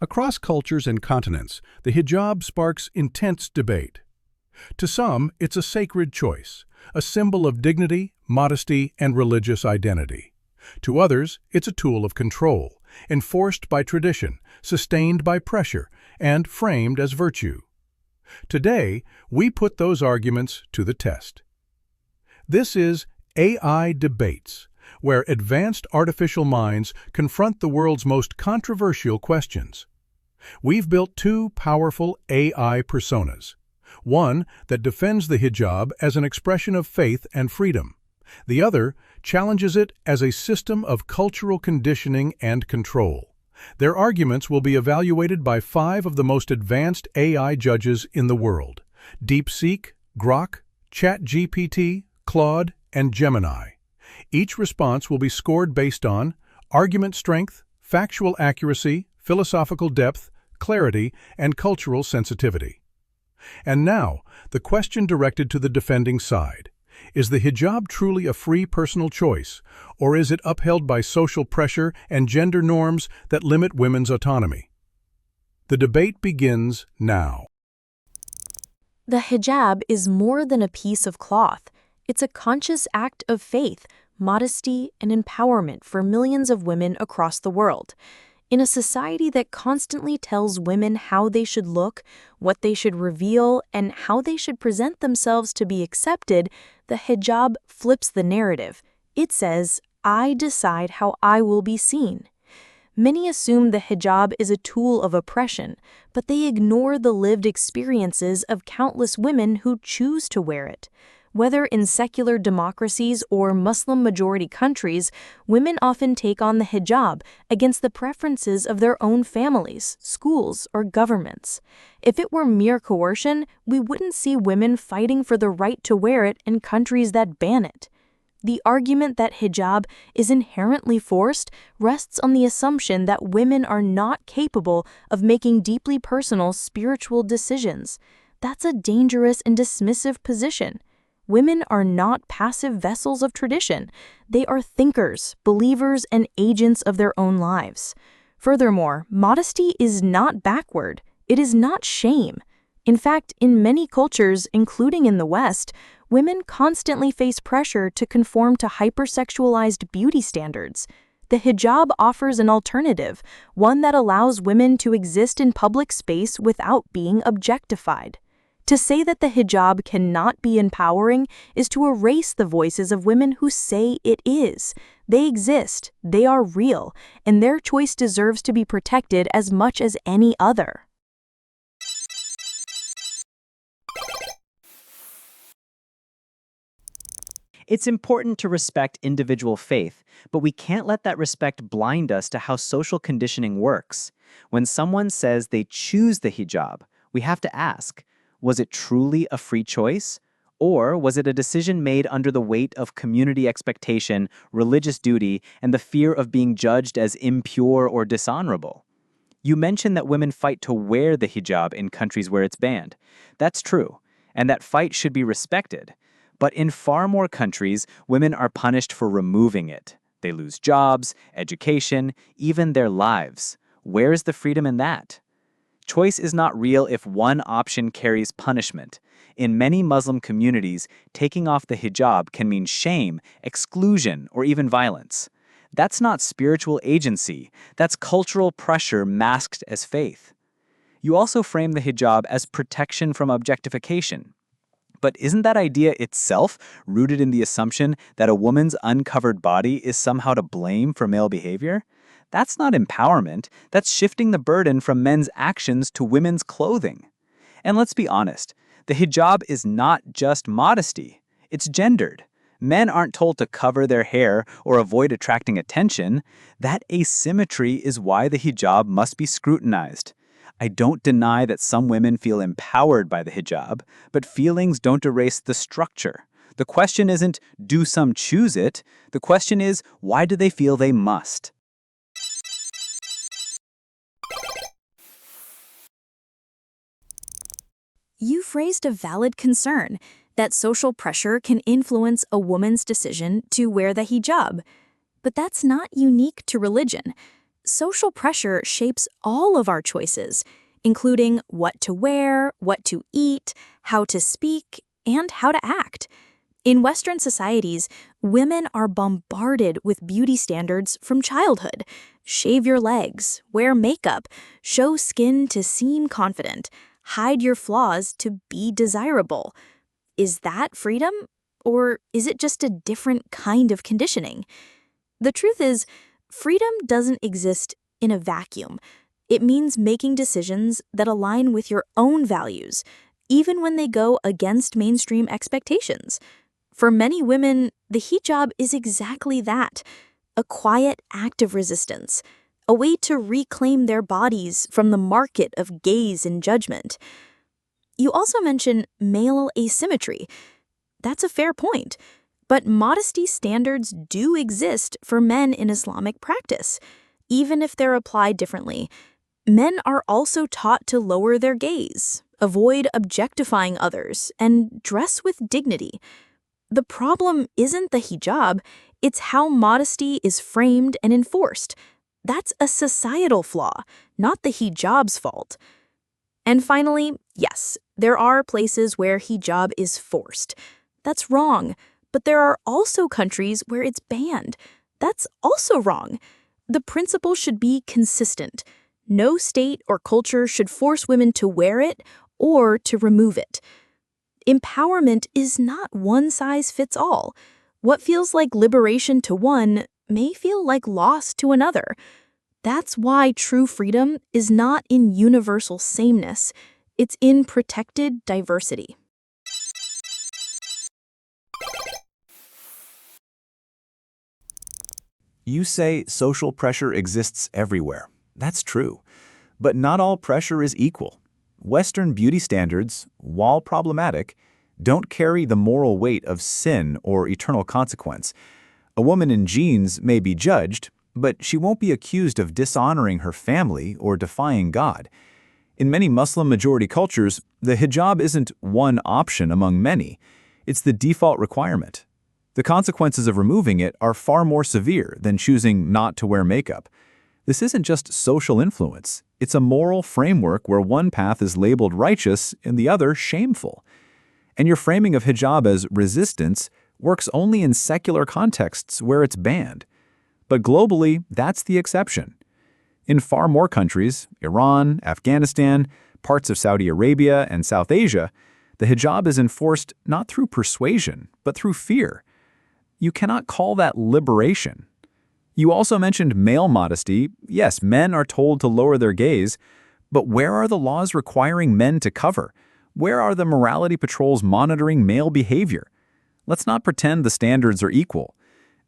Across cultures and continents, the hijab sparks intense debate. To some, it's a sacred choice, a symbol of dignity, modesty, and religious identity. To others, it's a tool of control, enforced by tradition, sustained by pressure, and framed as virtue. Today, we put those arguments to the test. This is AI Debates, where advanced artificial minds confront the world's most controversial questions. We've built two powerful AI personas. One that defends the hijab as an expression of faith and freedom. The other challenges it as a system of cultural conditioning and control. Their arguments will be evaluated by 5 of the most advanced AI judges in the world: DeepSeek, Grok, ChatGPT, Claude, and Gemini. Each response will be scored based on argument strength, factual accuracy, philosophical depth, clarity, and cultural sensitivity. And now, the question directed to the defending side. Is the hijab truly a free personal choice, or is it upheld by social pressure and gender norms that limit women's autonomy? The debate begins now. The hijab is more than a piece of cloth. It's a conscious act of faith, modesty, and empowerment for millions of women across the world. In a society that constantly tells women how they should look, what they should reveal, and how they should present themselves to be accepted, the hijab flips the narrative. It says, "I decide how I will be seen." Many assume the hijab is a tool of oppression, but they ignore the lived experiences of countless women who choose to wear it. Whether in secular democracies or Muslim-majority countries, women often take on the hijab against the preferences of their own families, schools, or governments. If it were mere coercion, we wouldn't see women fighting for the right to wear it in countries that ban it. The argument that hijab is inherently forced rests on the assumption that women are not capable of making deeply personal spiritual decisions. That's a dangerous and dismissive position. Women are not passive vessels of tradition. They are thinkers, believers, and agents of their own lives. Furthermore, modesty is not backward. It is not shame. In fact, in many cultures, including in the West, women constantly face pressure to conform to hypersexualized beauty standards. The hijab offers an alternative, one that allows women to exist in public space without being objectified. To say that the hijab cannot be empowering is to erase the voices of women who say it is. They exist, they are real, and their choice deserves to be protected as much as any other. It's important to respect individual faith, but we can't let that respect blind us to how social conditioning works. When someone says they choose the hijab, we have to ask, was it truly a free choice? Or was it a decision made under the weight of community expectation, religious duty, and the fear of being judged as impure or dishonorable? You mentioned that women fight to wear the hijab in countries where it's banned. That's true, and that fight should be respected. But in far more countries, women are punished for removing it. They lose jobs, education, even their lives. Where's the freedom in that? Choice is not real if one option carries punishment. In many Muslim communities, taking off the hijab can mean shame, exclusion, or even violence. That's not spiritual agency. That's cultural pressure masked as faith. You also frame the hijab as protection from objectification. But isn't that idea itself rooted in the assumption that a woman's uncovered body is somehow to blame for male behavior? That's not empowerment. That's shifting the burden from men's actions to women's clothing. And let's be honest, the hijab is not just modesty. It's gendered. Men aren't told to cover their hair or avoid attracting attention. That asymmetry is why the hijab must be scrutinized. I don't deny that some women feel empowered by the hijab, but feelings don't erase the structure. The question isn't, do some choose it? The question is, why do they feel they must? You've raised a valid concern that social pressure can influence a woman's decision to wear the hijab. But that's not unique to religion. social pressure shapes all of our choices, including what to wear, what to eat, how to speak, and how to act. In Western societies, women are bombarded with beauty standards from childhood. Shave your legs, wear makeup, show skin to seem confident, hide your flaws to be desirable. Is that freedom? Or is it just a different kind of conditioning? The truth is, freedom doesn't exist in a vacuum. It means making decisions that align with your own values, even when they go against mainstream expectations. For many women, the hijab is exactly that, a quiet act of resistance, a way to reclaim their bodies from the market of gaze and judgment. You also mention male asymmetry. That's a fair point, but modesty standards do exist for men in Islamic practice, even if they're applied differently. Men are also taught to lower their gaze, avoid objectifying others, and dress with dignity. The problem isn't the hijab, it's how modesty is framed and enforced. That's a societal flaw, not the hijab's fault. And finally, yes, there are places where hijab is forced. That's wrong, but there are also countries where it's banned. That's also wrong. The principle should be consistent. No state or culture should force women to wear it or to remove it. Empowerment is not one size fits all. What feels like liberation to one may feel like loss to another. That's why true freedom is not in universal sameness. It's in protected diversity. You say social pressure exists everywhere. That's true. But not all pressure is equal. Western beauty standards, while problematic, don't carry the moral weight of sin or eternal consequence. A woman in jeans may be judged, but she won't be accused of dishonoring her family or defying God. In many Muslim-majority cultures, the hijab isn't one option among many. It's the default requirement. The consequences of removing it are far more severe than choosing not to wear makeup. This isn't just social influence. It's a moral framework where one path is labeled righteous and the other shameful. And your framing of hijab as resistance works only in secular contexts where it's banned. But globally, that's the exception. In far more countries, Iran, Afghanistan, parts of Saudi Arabia, and South Asia, the hijab is enforced not through persuasion, but through fear. You cannot call that liberation. You also mentioned male modesty. Yes, men are told to lower their gaze, but where are the laws requiring men to cover? Where are the morality patrols monitoring male behavior? Let's not pretend the standards are equal.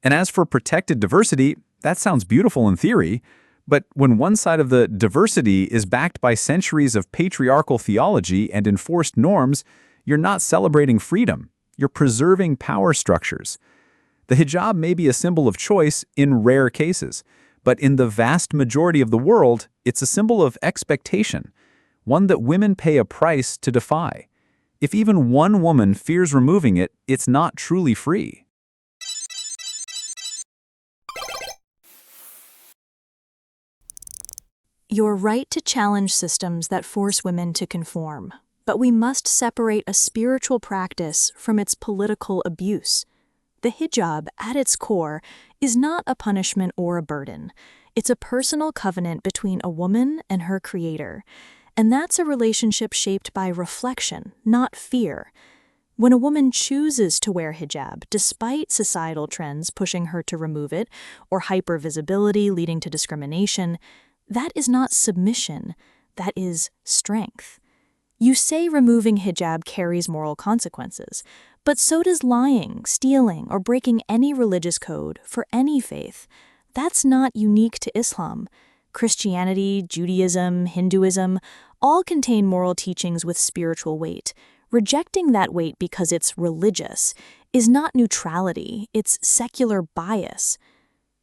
And as for protected diversity, that sounds beautiful in theory, but when one side of the diversity is backed by centuries of patriarchal theology and enforced norms, you're not celebrating freedom. You're preserving power structures. The hijab may be a symbol of choice in rare cases, but in the vast majority of the world, it's a symbol of expectation, one that women pay a price to defy. If even one woman fears removing it, it's not truly free. You're right to challenge systems that force women to conform, but we must separate a spiritual practice from its political abuse. The hijab, at its core, is not a punishment or a burden. It's a personal covenant between a woman and her creator. And that's a relationship shaped by reflection, not fear. When a woman chooses to wear hijab, despite societal trends pushing her to remove it, or hypervisibility leading to discrimination, that is not submission, that is strength. You say removing hijab carries moral consequences, but so does lying, stealing, or breaking any religious code for any faith. That's not unique to Islam. Christianity, Judaism, Hinduism all contain moral teachings with spiritual weight. Rejecting that weight because it's religious is not neutrality, it's secular bias.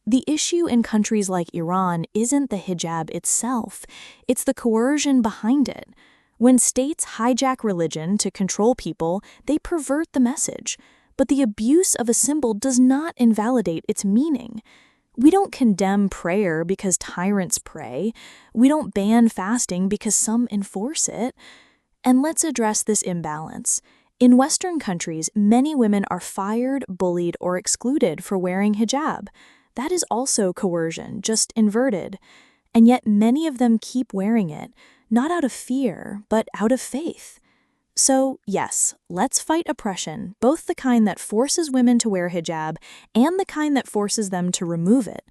The issue in countries like Iran isn't the hijab itself, it's the coercion behind it. When states hijack religion to control people, they pervert the message. But the abuse of a symbol does not invalidate its meaning. We don't condemn prayer because tyrants pray. We don't ban fasting because some enforce it. And let's address this imbalance. In Western countries, many women are fired, bullied, or excluded for wearing hijab. That is also coercion, just inverted. And yet many of them keep wearing it, not out of fear, but out of faith. So, yes, let's fight oppression, both the kind that forces women to wear hijab and the kind that forces them to remove it.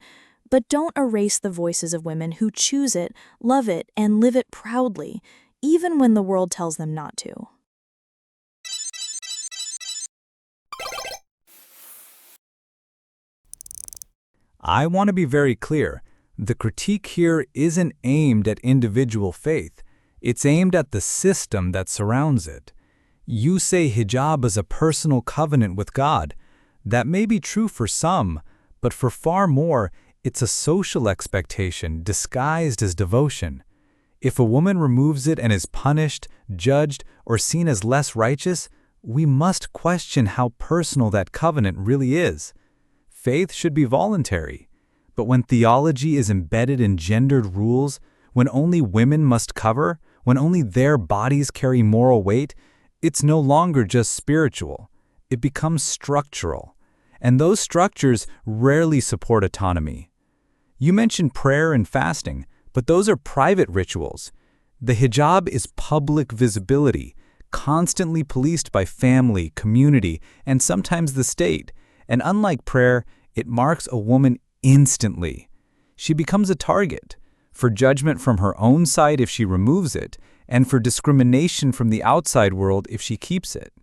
But don't erase the voices of women who choose it, love it, and live it proudly, even when the world tells them not to. I want to be very clear. The critique here isn't aimed at individual faith. It's aimed at the system that surrounds it. You say hijab is a personal covenant with God. That may be true for some, but for far more, it's a social expectation disguised as devotion. If a woman removes it and is punished, judged, or seen as less righteous, we must question how personal that covenant really is. Faith should be voluntary. But when theology is embedded in gendered rules, when only women must cover, when only their bodies carry moral weight, it's no longer just spiritual. It becomes structural. And those structures rarely support autonomy. You mentioned prayer and fasting, but those are private rituals. The hijab is public visibility, constantly policed by family, community, and sometimes the state. And unlike prayer, it marks a woman instantly. She becomes a target for judgment from her own side if she removes it, and for discrimination from the outside world if she keeps it.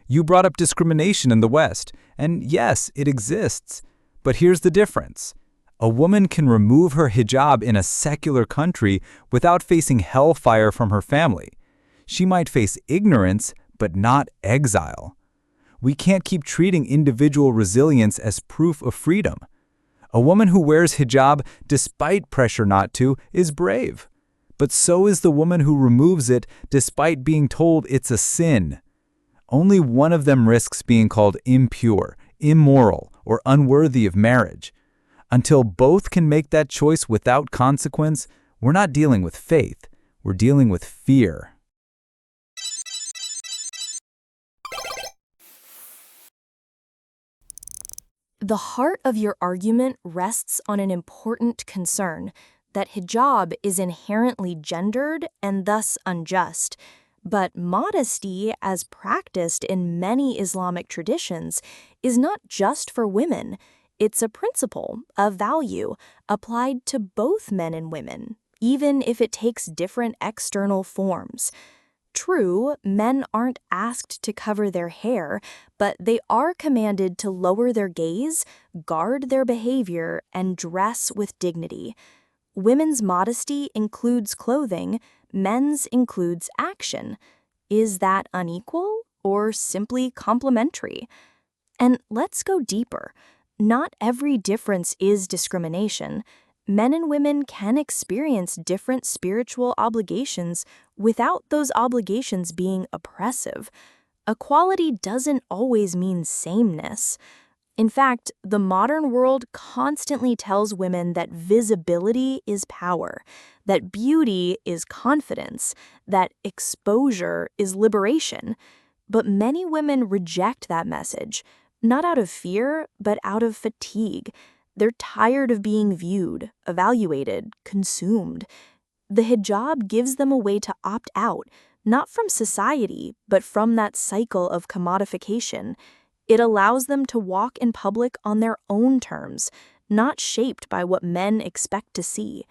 You brought up discrimination in the West, and yes, it exists. But here's the difference. A woman can remove her hijab in a secular country without facing hellfire from her family. She might face ignorance, but not exile. We can't keep treating individual resilience as proof of freedom. A woman who wears hijab despite pressure not to is brave. But so is the woman who removes it despite being told it's a sin. Only one of them risks being called impure, immoral, or unworthy of marriage. Until both can make that choice without consequence, we're not dealing with faith, we're dealing with fear. The heart of your argument rests on an important concern, that hijab is inherently gendered and thus unjust. But modesty, as practiced in many Islamic traditions, is not just for women. It's a principle, a value, applied to both men and women, even if it takes different external forms. True, men aren't asked to cover their hair, but they are commanded to lower their gaze, guard their behavior, and dress with dignity. Women's modesty includes clothing, men's includes action. Is that unequal or simply complementary? And let's go deeper. Not every difference is discrimination. Men and women can experience different spiritual obligations without those obligations being oppressive. Equality doesn't always mean sameness. In fact, the modern world constantly tells women that visibility is power, that beauty is confidence, that exposure is liberation. But many women reject that message, not out of fear, but out of fatigue. They're tired of being viewed, evaluated, consumed. The hijab gives them a way to opt out, not from society, but from that cycle of commodification. It allows them to walk in public on their own terms, not shaped by what men expect to see.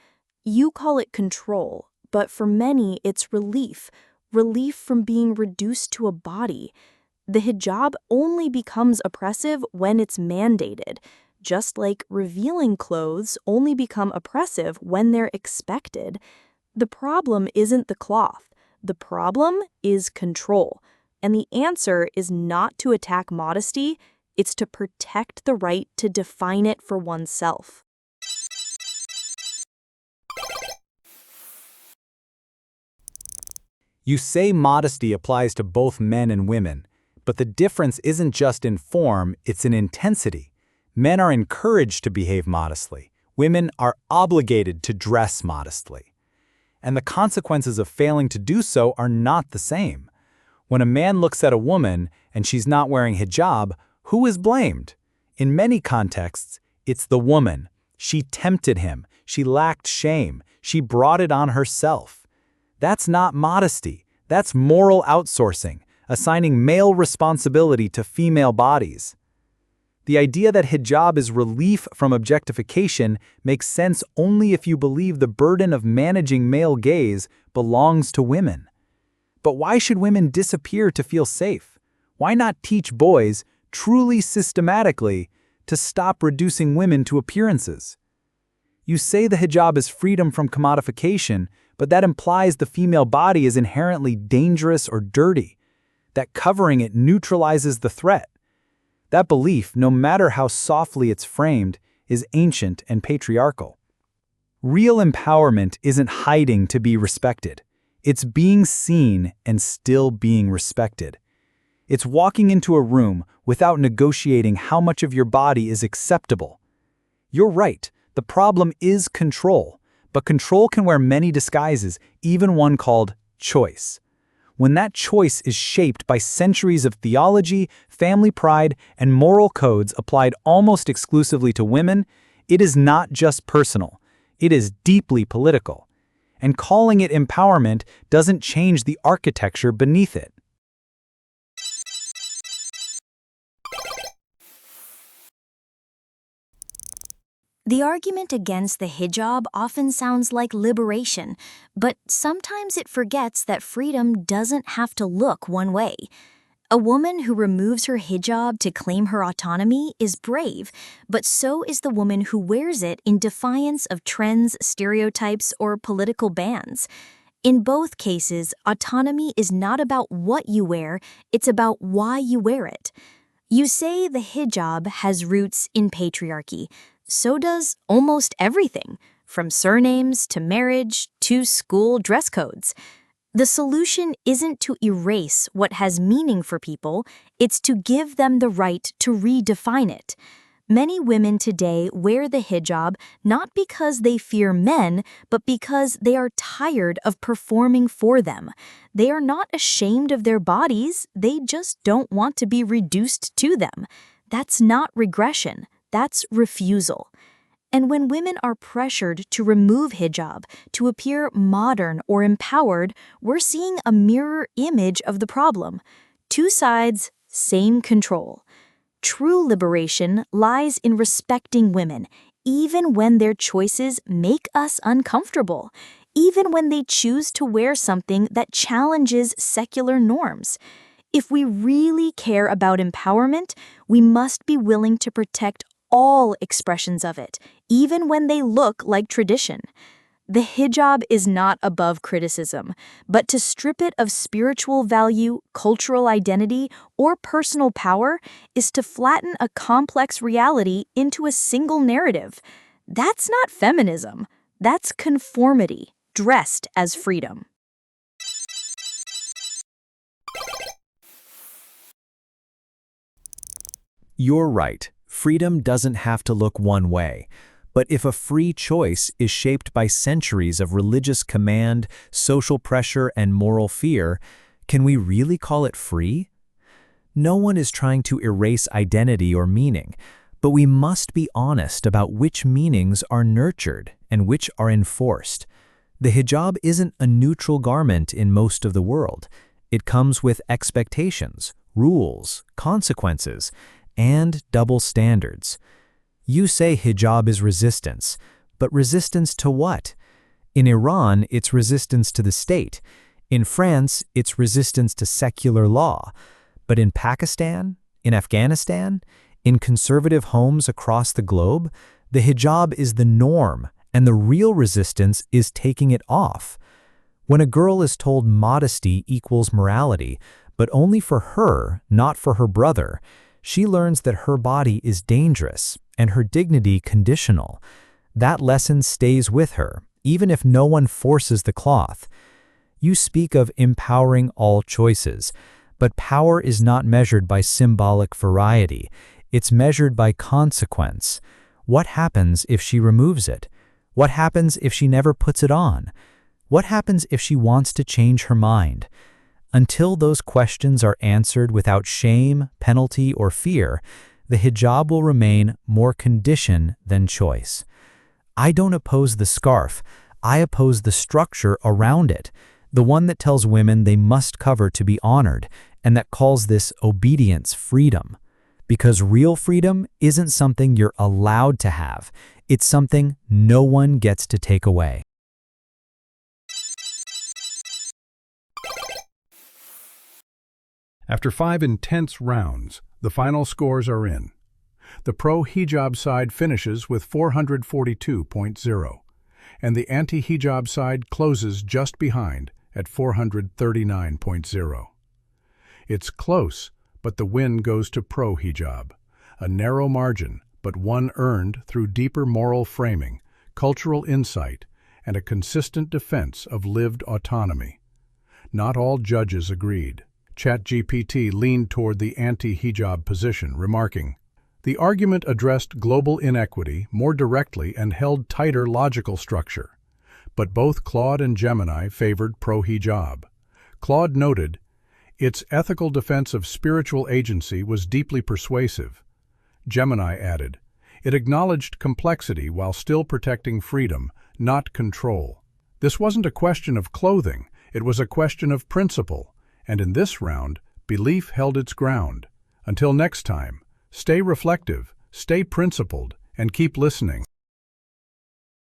You call it control, but for many it's relief from being reduced to a body. The hijab only becomes oppressive when it's mandated, just like revealing clothes only become oppressive when they're expected. The problem isn't the cloth. The problem is control. And the answer is not to attack modesty, it's to protect the right to define it for oneself. You say modesty applies to both men and women, but the difference isn't just in form, it's in intensity. Men are encouraged to behave modestly. Women are obligated to dress modestly. And the consequences of failing to do so are not the same. When a man looks at a woman and she's not wearing hijab, who is blamed? In many contexts, it's the woman. She tempted him. She lacked shame. She brought it on herself. That's not modesty. That's moral outsourcing, assigning male responsibility to female bodies. The idea that hijab is relief from objectification makes sense only if you believe the burden of managing male gaze belongs to women. But why should women disappear to feel safe? Why not teach boys, truly systematically, to stop reducing women to appearances? You say the hijab is freedom from commodification, but that implies the female body is inherently dangerous or dirty, that covering it neutralizes the threat. That belief, no matter how softly it's framed, is ancient and patriarchal. Real empowerment isn't hiding to be respected. It's being seen and still being respected. It's walking into a room without negotiating how much of your body is acceptable. You're right, the problem is control, but control can wear many disguises, even one called choice. When that choice is shaped by centuries of theology, family pride, and moral codes applied almost exclusively to women, it is not just personal, it is deeply political. And calling it empowerment doesn't change the architecture beneath it. The argument against the hijab often sounds like liberation, but sometimes it forgets that freedom doesn't have to look one way. A woman who removes her hijab to claim her autonomy is brave, but so is the woman who wears it in defiance of trends, stereotypes, or political bans. In both cases, autonomy is not about what you wear, it's about why you wear it. You say the hijab has roots in patriarchy. So does almost everything, from surnames to marriage to school dress codes. The solution isn't to erase what has meaning for people, it's to give them the right to redefine it. Many women today wear the hijab not because they fear men, but because they are tired of performing for them. They are not ashamed of their bodies, they just don't want to be reduced to them. That's not regression, that's refusal. And when women are pressured to remove hijab, to appear modern or empowered, we're seeing a mirror image of the problem. Two sides, same control. True liberation lies in respecting women, even when their choices make us uncomfortable, even when they choose to wear something that challenges secular norms. If we really care about empowerment, we must be willing to protect all expressions of it, even when they look like tradition. The hijab is not above criticism, but to strip it of spiritual value, cultural identity, or personal power is to flatten a complex reality into a single narrative. That's not feminism. That's conformity, dressed as freedom. You're right. Freedom doesn't have to look one way. But if a free choice is shaped by centuries of religious command, social pressure, and moral fear, can we really call it free? No one is trying to erase identity or meaning, but we must be honest about which meanings are nurtured and which are enforced. The hijab isn't a neutral garment in most of the world. It comes with expectations, rules, consequences, and double standards. You say hijab is resistance, but resistance to what? In Iran, it's resistance to the state. In France, it's resistance to secular law. But in Pakistan, in Afghanistan, in conservative homes across the globe, the hijab is the norm, and the real resistance is taking it off. When a girl is told modesty equals morality, but only for her, not for her brother, she learns that her body is dangerous and her dignity conditional. That lesson stays with her, even if no one forces the cloth. You speak of empowering all choices, but power is not measured by symbolic variety. It's measured by consequence. What happens if she removes it? What happens if she never puts it on? What happens if she wants to change her mind? Until those questions are answered without shame, penalty, or fear, the hijab will remain more condition than choice. I don't oppose the scarf. I oppose the structure around it, the one that tells women they must cover to be honored, and that calls this obedience freedom. Because real freedom isn't something you're allowed to have. It's something no one gets to take away. After 5 intense rounds, the final scores are in. The pro-hijab side finishes with 442.0, and the anti-hijab side closes just behind at 439.0. It's close, but the win goes to pro-hijab. A narrow margin, but one earned through deeper moral framing, cultural insight, and a consistent defense of lived autonomy. Not all judges agreed. ChatGPT leaned toward the anti-hijab position, remarking, "The argument addressed global inequity more directly and held tighter logical structure." But both Claude and Gemini favored pro-hijab. Claude noted, "Its ethical defense of spiritual agency was deeply persuasive." Gemini added, "It acknowledged complexity while still protecting freedom, not control." This wasn't a question of clothing, it was a question of principle. And in this round, belief held its ground. Until next time, stay reflective, stay principled, and keep listening.